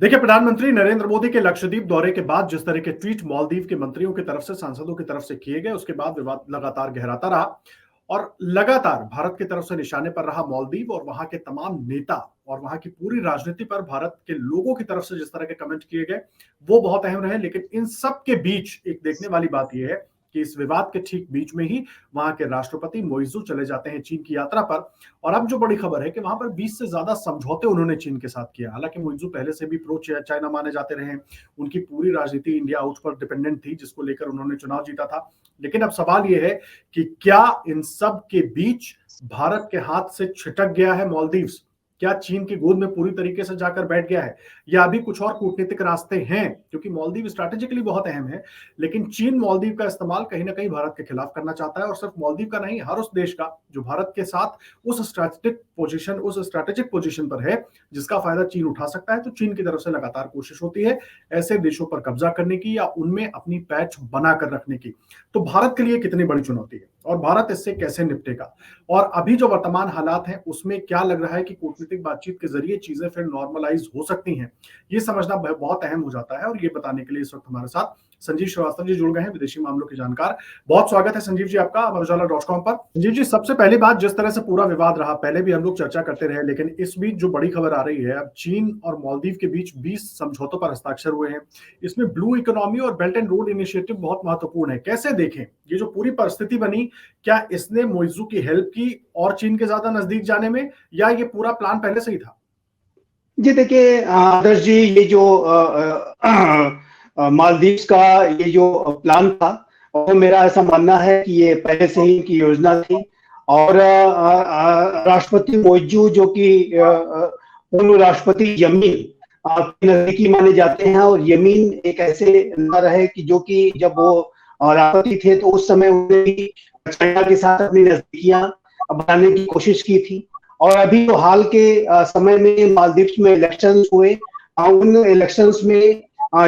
देखिए, प्रधानमंत्री नरेंद्र मोदी के लक्षद्वीप दौरे के बाद जिस तरह के ट्वीट मालदीव के मंत्रियों की तरफ से, सांसदों की तरफ से किए गए, उसके बाद विवाद लगातार गहराता रहा और लगातार भारत की तरफ से निशाने पर रहा मालदीव और वहां के तमाम नेता और वहां की पूरी राजनीति पर भारत के लोगों की तरफ से जिस तरह के कमेंट किए गए, वो बहुत अहम रहे। लेकिन इन सब के बीच एक देखने वाली बात यह है कि इस विवाद के ठीक बीच में ही वहां के राष्ट्रपति मोइजू चले जाते हैं चीन की यात्रा पर। और अब जो बड़ी खबर है कि वहां पर 20 से ज्यादा समझौते उन्होंने चीन के साथ किया। हालांकि मोइजू पहले से भी प्रो चाइना माने जाते रहे, उनकी पूरी राजनीति इंडिया आउट पर डिपेंडेंट थी, जिसको लेकर उन्होंने चुनाव जीता था। लेकिन अब सवाल यह है कि क्या इन सब के बीच भारत के हाथ से छिटक गया है मालदीव्स? क्या चीन की गोद में पूरी तरीके से जाकर बैठ गया है, या अभी कुछ और कूटनीतिक रास्ते हैं? क्योंकि मालदीव स्ट्रैटेजिकली बहुत अहम है, लेकिन चीन मालदीव का इस्तेमाल कहीं ना कहीं भारत के खिलाफ करना चाहता है। और सिर्फ मालदीव का नहीं, हर उस देश का जो भारत के साथ उस स्ट्रैटेजिक पोजीशन पर है जिसका फायदा चीन उठा सकता है। तो चीन की तरफ से लगातार कोशिश होती है ऐसे देशों पर कब्जा करने की या उनमें अपनी पैच बनाकर रखने की। तो भारत के लिए कितनी बड़ी चुनौती है और भारत इससे कैसे निपटेगा, और अभी जो वर्तमान हालात हैं उसमें क्या लग रहा है कि कूटनीतिक बातचीत के जरिए चीजें फिर नॉर्मलाइज हो सकती हैं, ये समझना बहुत अहम हो जाता है। और ये बताने के लिए इस वक्त हमारे साथ संजीव श्रीवास्तव जी जुड़ गए हैं, विदेशी मामलों के जानकार। बहुत स्वागत है संजीव जी आपका अमर उजाला.com पर। संजीव जी, सबसे पहली बात, जिस तरह से पूरा विवाद रहा, पहले भी हम लोग चर्चा करते रहे, लेकिन इस बीच जो बड़ी खबर आ रही है, अब चीन और मालदीव के बीच 20 समझौतों पर हस्ताक्षर हुए हैं। इसमें ब्लू इकोनॉमी और बेल्ट एंड रोड इनिशिएटिव बहुत महत्वपूर्ण है। कैसे देखें ये जो पूरी परिस्थिति बनी? क्या इसने मोइजू की हेल्प की और चीन के ज्यादा नजदीक जाने में, या ये पूरा प्लान पहले से ही था? जी देखिए आदर्श जी, ये जो मालदीव्स का ये जो प्लान था, और मेरा ऐसा मानना है कि ये पहले से ही इनकी योजना थी। और राष्ट्रपति मोइजू जो कि पूर्व राष्ट्रपति यमीन के नजदीकी माने जाते हैं, और यमीन एक ऐसे नर है कि जो कि जब वो राष्ट्रपति थे तो उस समय उन्होंने भी चाइना के साथ अपनी नजदीकियां बनाने की कोशिश की थी। और अभी तो हाल के समय में मालदीव्स में इलेक्शंस हुए, उन इलेक्शंस में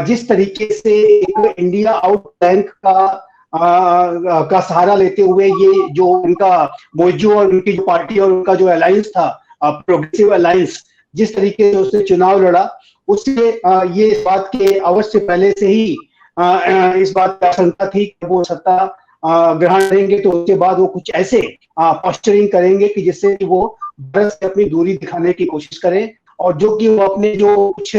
जिस तरीके से एक इंडिया आउट बैंक का सहारा लेते हुए ये जो उनका मोइजू और उनकी जो पार्टी और उनका जो अलायंस था, प्रोग्रेसिव अलायंस, जिस तरीके से उसने चुनाव लड़ा, उससे ये इस बात के अवश्य पहले से ही इस बात की आशंका थी कि वो सत्ता ग्रहण करेंगे तो उसके बाद वो कुछ ऐसे पोस्चरिंग करेंगे कि जिससे कि वो भारत से अपनी दूरी दिखाने की कोशिश करें, और जो कि वो अपने जो कुछ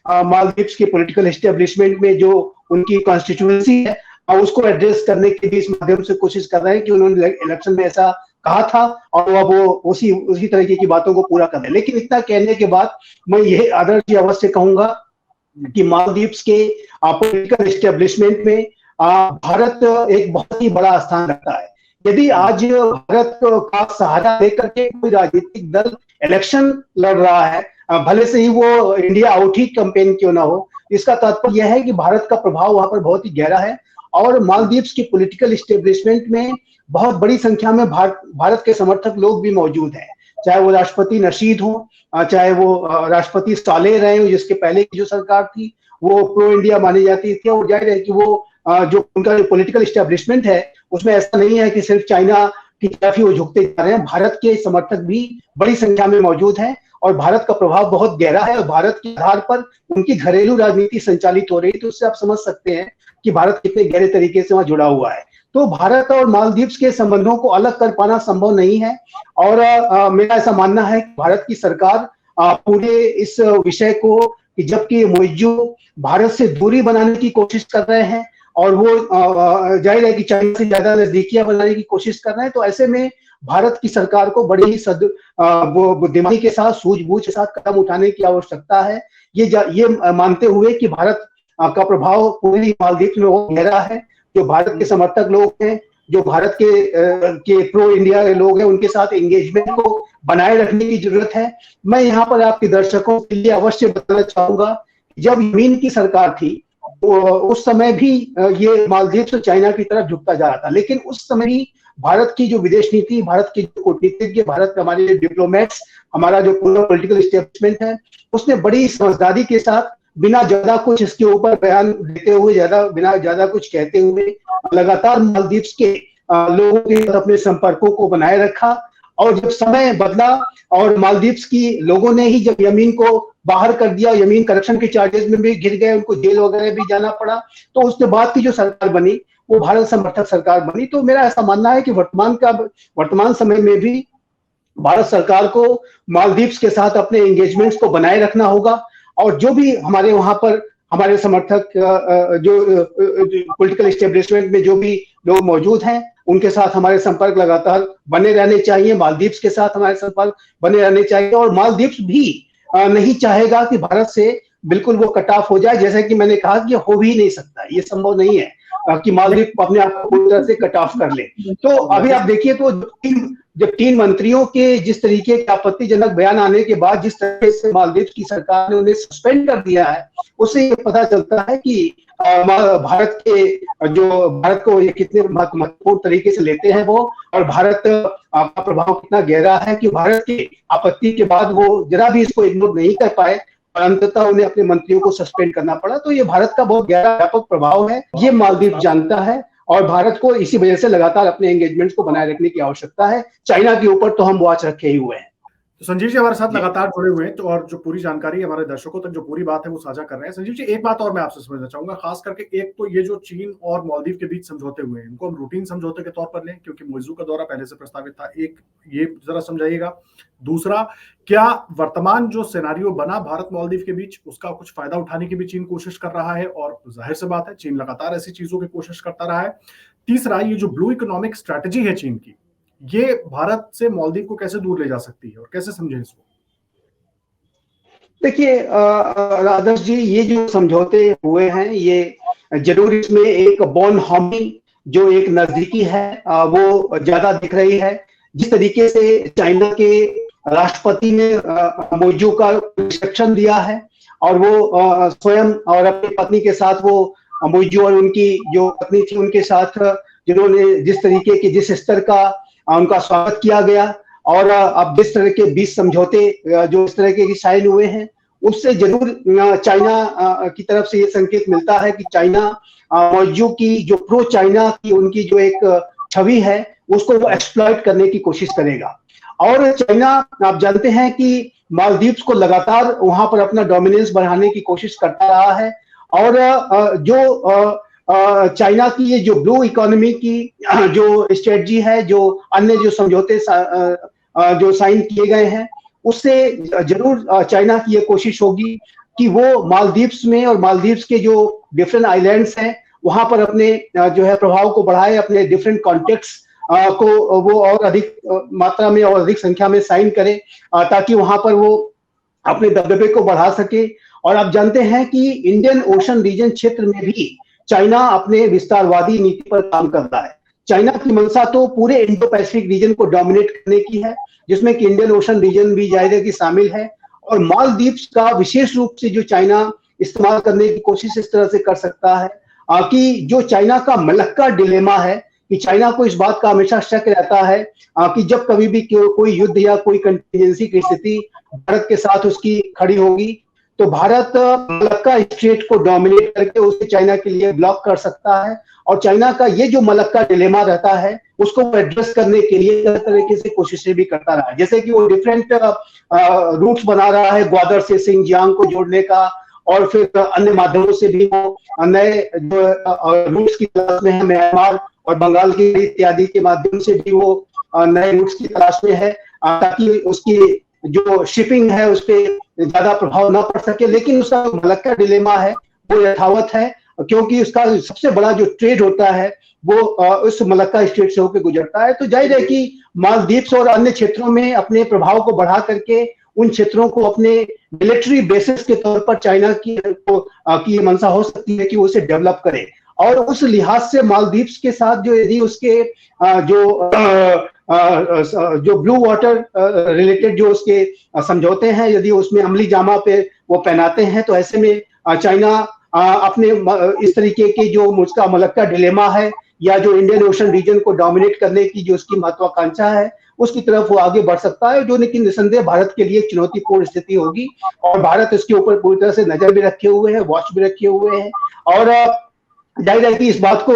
मालदीव्स के पॉलिटिकल एस्टेब्लिशमेंट में जो उनकी कॉन्स्टिट्यूएंसी है उसको एड्रेस करने की भी इस माध्यम से कोशिश कर रहे हैं कि उन्होंने इलेक्शन में ऐसा कहा था और वो उसी तरीके की बातों को पूरा कर रहे हैं। लेकिन इतना कहने के बाद मैं यह आदर्श जी अवश्य कहूंगा कि मालदीव्स के पॉलिटिकल एस्टेब्लिशमेंट में भारत एक बहुत ही बड़ा स्थान रखता है। यदि आज भारत का सहारा लेकर के कोई राजनीतिक दल इलेक्शन लड़ रहा है, भले से ही वो इंडिया आउट ही कैंपेन क्यों ना हो, इसका तात्पर्य यह है कि भारत का प्रभाव वहां पर बहुत ही गहरा है। और मालदीव्स के पॉलिटिकल एस्टेब्लिशमेंट में बहुत बड़ी संख्या में भारत के समर्थक लोग भी मौजूद हैं, चाहे वो राष्ट्रपति नशीद हो, चाहे वो राष्ट्रपति सालेह रहे हो, जिसके पहले की जो सरकार थी वो प्रो इंडिया मानी जाती थी। और जाहिर है कि वो जो उनका जो पॉलिटिकल एस्टेब्लिशमेंट है उसमें ऐसा नहीं है कि सिर्फ चाइना की तरफ ही वो झुकते जा रहे हैं, भारत के समर्थक भी बड़ी संख्या में मौजूद हैं और भारत का प्रभाव बहुत गहरा है और भारत के आधार पर उनकी घरेलू राजनीति संचालित हो रही है। तो उससे आप समझ सकते हैं कि भारत कितने गहरे तरीके से वहां जुड़ा हुआ है। तो भारत और मालदीव्स के संबंधों को अलग कर पाना संभव नहीं है। और मेरा ऐसा मानना है कि भारत की सरकार पूरे इस विषय को, जबकि मोइजू भारत से दूरी बनाने की कोशिश कर रहे हैं और वो जाहिर है कि चाइना से ज्यादा नजदीकियां बनाने की कोशिश कर रहे हैं, तो ऐसे में भारत की सरकार को बड़ी ही बुद्धिमानी के साथ, सूझबूझ के साथ कदम उठाने की आवश्यकता है। ये मानते हुए कि भारत का प्रभाव पूरी मालदीव में बहुत गहरा है, जो भारत के समर्थक लोग हैं, जो भारत के प्रो इंडिया के लोग हैं, उनके साथ एंगेजमेंट को बनाए रखने की जरूरत है। मैं यहाँ पर आपके दर्शकों के लिए अवश्य बताना चाहूंगा, जब यमीन की सरकार थी उस समय भी ये मालदीव से चाइना की तरफ झुकता जा रहा था, लेकिन उस समय भी भारत की जो विदेश नीति, भारत के जो कूटनीतिज्ञ, भारत के हमारे डिप्लोमेट्स, हमारा जो पूरा पॉलिटिकल एस्टेब्लिशमेंट है, उसने बड़ी समझदारी के साथ बिना ज्यादा कुछ इसके ऊपर बयान देते हुए, बिना ज्यादा कुछ कहते हुए लगातार मालदीव के लोगों के साथ अपने संपर्कों को बनाए रखा और जब समय बदला और मालदीव्स की लोगों ने ही जब यमीन को बाहर कर दिया, यमीन करप्शन के चार्जेस में भी घिर गए, उनको जेल वगैरह भी जाना पड़ा, तो उसके बाद की जो सरकार बनी वो भारत समर्थक सरकार बनी। तो मेरा ऐसा मानना है कि वर्तमान समय में भी भारत सरकार को मालदीव्स के साथ अपने एंगेजमेंट्स को बनाए रखना होगा, और जो भी हमारे वहां पर हमारे समर्थक जो पॉलिटिकल एस्टेब्लिशमेंट में जो भी लोग मौजूद हैं उनके साथ हमारे संपर्क लगातार बने रहने चाहिए, मालदीव्स के साथ हमारे संपर्क बने रहने चाहिए। और मालदीव्स भी नहीं चाहेगा कि भारत से बिल्कुल वो कट ऑफ हो जाए, जैसे कि मैंने कहा कि हो भी नहीं सकता, ये संभव नहीं है कि मालदीव अपने आप को पूरी तरह से कट ऑफ कर ले। तो अभी आप देखिए तो जब 3 मंत्रियों के जिस तरीके के आपत्तिजनक बयान आने के बाद जिस तरीके से मालदीव की सरकार ने उन्हें सस्पेंड कर दिया है, उससे ये पता चलता है कि भारत को ये कितने महत्वपूर्ण तरीके से लेते हैं वो, और भारत का प्रभाव कितना गहरा है कि भारत की आपत्ति के बाद वो जरा भी इसको इग्नोर नहीं कर पाए और अंततः उन्हें अपने मंत्रियों को सस्पेंड करना पड़ा। तो ये भारत का बहुत गहरा व्यापक प्रभाव है, ये मालदीव जानता है, और भारत को इसी वजह से लगातार अपने एंगेजमेंट्स को बनाए रखने की आवश्यकता है। चाइना के ऊपर तो हम वॉच रखे ही हुए हैं। तो संजीव जी हमारे साथ लगातार जुड़े हुए हैं, तो और जो पूरी जानकारी हमारे दर्शकों तक जो पूरी बात है वो साझा कर रहे हैं। संजीव जी, एक बात और मैं आपसे समझना चाहूंगा, खास करके एक तो ये जो चीन और मालदीव के बीच समझौते हुए हैं, इनको हम रूटीन समझौते के तौर पर लें क्योंकि मोइजू का दौरा पहले से प्रस्तावित था, एक ये जरा समझाइएगा। दूसरा, क्या वर्तमान जो सिनेरियो बना भारत मालदीव के बीच उसका कुछ फायदा उठाने की भी चीन कोशिश कर रहा है, और जाहिर सी बात है चीन लगातार ऐसी चीजों की कोशिश करता रहा है। तीसरा, ये जो ब्लू इकोनॉमिक स्ट्रेटेजी है चीन की, ये भारत से मालदीव को कैसे दूर ले जा सकती है और कैसे समझें इसको? देखिए आदर्श जी, ये जो समझौते हुए हैं ये जरूर इसमें एक बॉनहोमी जो एक नजदीकी है वो ज्यादा दिख रही है। जिस तरीके से चाइना के राष्ट्रपति ने मोइजू का रिसेप्शन दिया है और वो स्वयं और अपनी पत्नी के साथ वो मोइजू और उनकी जो पत्नी थी उनके साथ जिन्होंने जिस तरीके के जिस स्तर का उनका स्वागत किया गया, और अब जिस तरह के 20 समझौते जो इस तरह के साइन हुए हैं, उससे जरूर चाइना की तरफ से ये संकेत मिलता है कि चाइना मोइजू की जो प्रो चाइना की उनकी जो एक छवि है उसको वो एक्सप्लॉइट करने की कोशिश करेगा। और चाइना, आप जानते हैं कि मालदीव्स को लगातार वहां पर अपना डोमिनेंस बढ़ाने की कोशिश करता रहा है, और जो चाइना की ये जो ब्लू इकोनॉमी की जो स्ट्रेटजी है, जो अन्य जो समझौते जो साइन किए गए हैं, उससे जरूर चाइना की ये कोशिश होगी कि वो मालदीव्स में और मालदीव्स के जो डिफरेंट आइलैंड्स हैं वहां पर अपने जो है प्रभाव को बढ़ाए, अपने डिफरेंट कॉन्टेक्ट्स को वो और अधिक मात्रा में और अधिक संख्या में साइन करे, ताकि वहां पर वो अपने दबदबे को बढ़ा सके। और आप जानते हैं कि इंडियन ओशन रीजन क्षेत्र में भी चाइना अपने विस्तारवादी नीति पर काम कर रहा है। चाइना की मंशा तो पूरे इंडो पैसिफिक रीजन को डोमिनेट करने की है, जिसमें कि इंडियन ओशन रीजन भी जाहिर है कि शामिल है, और मालदीव्स का विशेष रूप से जो चाइना इस्तेमाल करने की कोशिश इस तरह से कर सकता है कि जो चाइना का मलक्का डिलेमा है, कि चाइना को इस बात का हमेशा शक रहता है कि जब कभी भी कोई युद्ध या कोई कंटिजेंसी की स्थिति भारत के साथ उसकी खड़ी होगी तो भारत मलक्का स्ट्रेट को डोमिनेट करके उसे चाइना के लिए ब्लॉक कर सकता है। और चाइना का ये जो मलक्का डिलेमा रहता है उसको एड्रेस करने के लिए तरह तरीके से कोशिशें भी करता रहा है, जैसे कि वो डिफरेंट रूट्स बना रहा है ग्वादर से सिंजियांग को जोड़ने का, और फिर अन्य माध्यमों से भी वो नए जो रूट्स की तलाश में है, म्यांमार और बंगाल की इत्यादि के माध्यम से भी वो नए रूट्स की तलाश में है, ताकि उसकी जो शिपिंग है उस पर ज्यादा प्रभाव ना पड़ सके। लेकिन उसका मलक्का डिलेमा है वो यथावत है, क्योंकि उसका सबसे बड़ा जो ट्रेड होता है वो उस मलक्का स्ट्रेट से होकर गुजरता है। तो जाहिर है कि मालदीव्स और अन्य क्षेत्रों में अपने प्रभाव को बढ़ा करके उन क्षेत्रों को अपने मिलिट्री बेसिस के तौर पर चाइना की मंशा हो सकती है कि वो उसे डेवलप करे। और उस लिहाज से मालदीव्स के साथ जो यदि उसके जो ब्लू वाटर रिलेटेड जो उसके समझौते हैं, यदि उसमें अमली जामा पे वो पहनाते हैं, तो ऐसे में चाइना अपने इस तरीके के जो उसका मलक्का डिलेमा है या जो इंडियन ओशन रीजन को डोमिनेट करने की जो उसकी महत्वाकांक्षा है उसकी तरफ वो आगे बढ़ सकता है, जो लेकिन निसंदेह भारत के लिए एक चुनौतीपूर्ण स्थिति होगी। और भारत इसके ऊपर पूरी तरह से नजर भी रखे हुए है, वॉच भी रखे हुए हैं। और जाहिर है कि इस बात को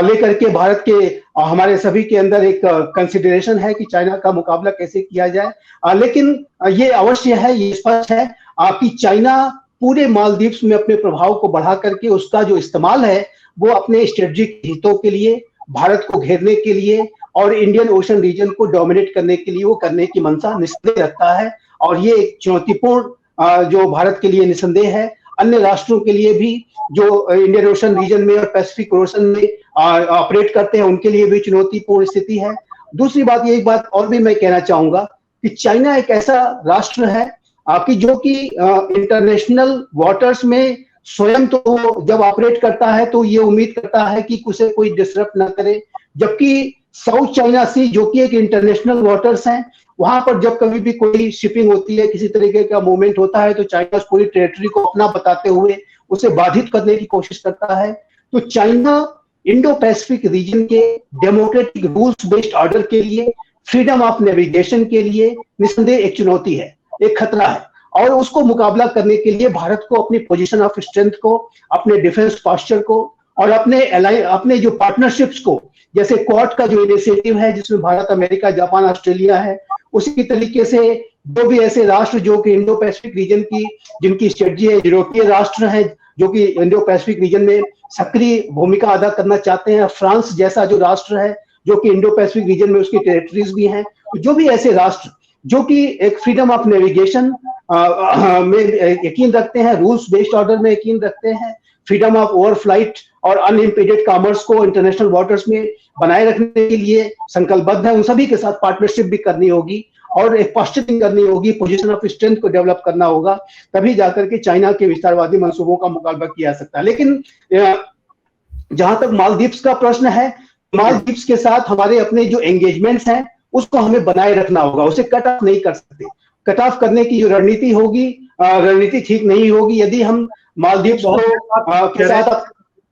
लेकर के भारत के हमारे सभी के अंदर एक कंसिडरेशन है कि चाइना का मुकाबला कैसे किया जाए। लेकिन ये अवश्य है, ये स्पष्ट है कि चाइना पूरे मालदीव्स में अपने प्रभाव को बढ़ा करके उसका जो इस्तेमाल है वो अपने स्ट्रेटेजिक हितों के लिए, भारत को घेरने के लिए और इंडियन ओशन रीजन को डोमिनेट करने के लिए वो करने की मंशा निस्संदेह रखता है। और ये एक चुनौतीपूर्ण जो भारत के लिए निस्संदेह है, अन्य राष्ट्रों के लिए भी जो इंडियन ओशन रीजन में और पैसिफिक ओशन में ऑपरेट करते हैं उनके लिए भी चुनौतीपूर्ण स्थिति है। दूसरी बात, ये एक बात और भी मैं कहना चाहूंगा कि चाइना एक ऐसा राष्ट्र है कि जो कि इंटरनेशनल वाटर्स में स्वयं तो जब ऑपरेट करता है तो ये उम्मीद करता है कि उसे कोई डिस्टर्ब ना करे, जबकि साउथ चाइना सी जो कि एक इंटरनेशनल वाटर्स हैं, वहां पर जब कभी भी कोई शिपिंग होती है, किसी तरीके का मूवमेंट होता है तो चाइना उस पूरी टेरिटरी को अपना बताते हुए उसे बाधित करने की कोशिश करता है। तो चाइना इंडो पैसिफिक रीजन के डेमोक्रेटिक रूल्स बेस्ड ऑर्डर के लिए, फ्रीडम ऑफ नेविगेशन के लिए निस्संदेह एक चुनौती है, एक खतरा है। और उसको मुकाबला करने के लिए भारत को अपनी पोजीशन ऑफ स्ट्रेंथ को, अपने डिफेंस पोस्चर को और अपने जो पार्टनरशिप्स को, जैसे क्वाड का जो इनिशिएटिव है जिसमें भारत, अमेरिका, जापान, ऑस्ट्रेलिया है, उसी तरीके से जो भी ऐसे राष्ट्र जो कि इंडो पैसिफिक रीजन की जिनकी स्ट्रेटजी है, यूरोपीय राष्ट्र हैं जो कि इंडो पैसिफिक रीजन में सक्रिय भूमिका अदा करना चाहते हैं, फ्रांस जैसा जो राष्ट्र है जो कि इंडो पैसिफिक रीजन में उसकी टेरिटरीज भी हैं, जो भी ऐसे राष्ट्र जो कि एक फ्रीडम ऑफ नेविगेशन में यकीन रखते हैं, रूल्स बेस्ड ऑर्डर में यकीन रखते हैं, फ्रीडम ऑफ ओवर फ्लाइट और अनइम्पीडेड कॉमर्स को इंटरनेशनल वाटर्स में बनाए रखने के लिए संकल्पबद्ध है, उन सभी के साथ पार्टनरशिप भी करनी होगी और एक पोस्चरिंग करनी होगी, पोजीशन ऑफ स्ट्रेंथ को डेवलप करना होगा, तभी जाकर के चाइना के विस्तारवादी मंसूबों का मुकाबला किया जा सकता है। लेकिन जहां तक मालदीव्स का प्रश्न है, मालदीव्स के साथ हमारे अपने जो एंगेजमेंट्स हैं उसको हमें बनाए रखना होगा, उसे कट ऑफ नहीं कर सकते। कट ऑफ करने की जो रणनीति होगी, रणनीति ठीक नहीं होगी यदि हम मालदीव्स को के साथ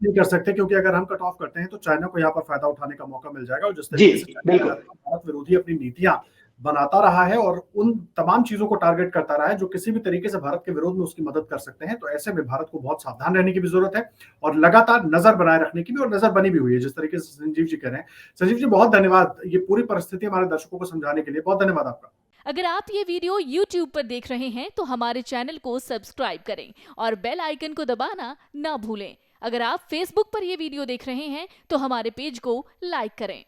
नहीं कर सकते, क्योंकि अगर हम कट ऑफ करते हैं तो चाइना को यहाँ पर फायदा उठाने का मौका मिल जाएगा। और जिस तरीके से भारत विरोधी अपनी नीतियां बनाता रहा है और उन तमाम चीजों को टारगेट करता रहा है जो किसी भी तरीके से भारत के विरोध में उसकी मदद कर सकते हैं, तो ऐसे में भारत को बहुत सावधान रहने की भी जरूरत है और लगातार नजर बनाए रखने की भी, और नजर बनी भी हुई है जिस तरीके से संजीव जी कह रहे हैं। संजीव जी बहुत धन्यवाद ये पूरी परिस्थिति हमारे दर्शकों को समझाने के लिए, बहुत धन्यवाद आपका। अगर आप ये वीडियो YouTube पर देख रहे हैं तो हमारे चैनल को सब्सक्राइब करें और बेल आइकन को दबाना ना भूलें। अगर आप Facebook पर ये वीडियो देख रहे हैं तो हमारे पेज को लाइक करें।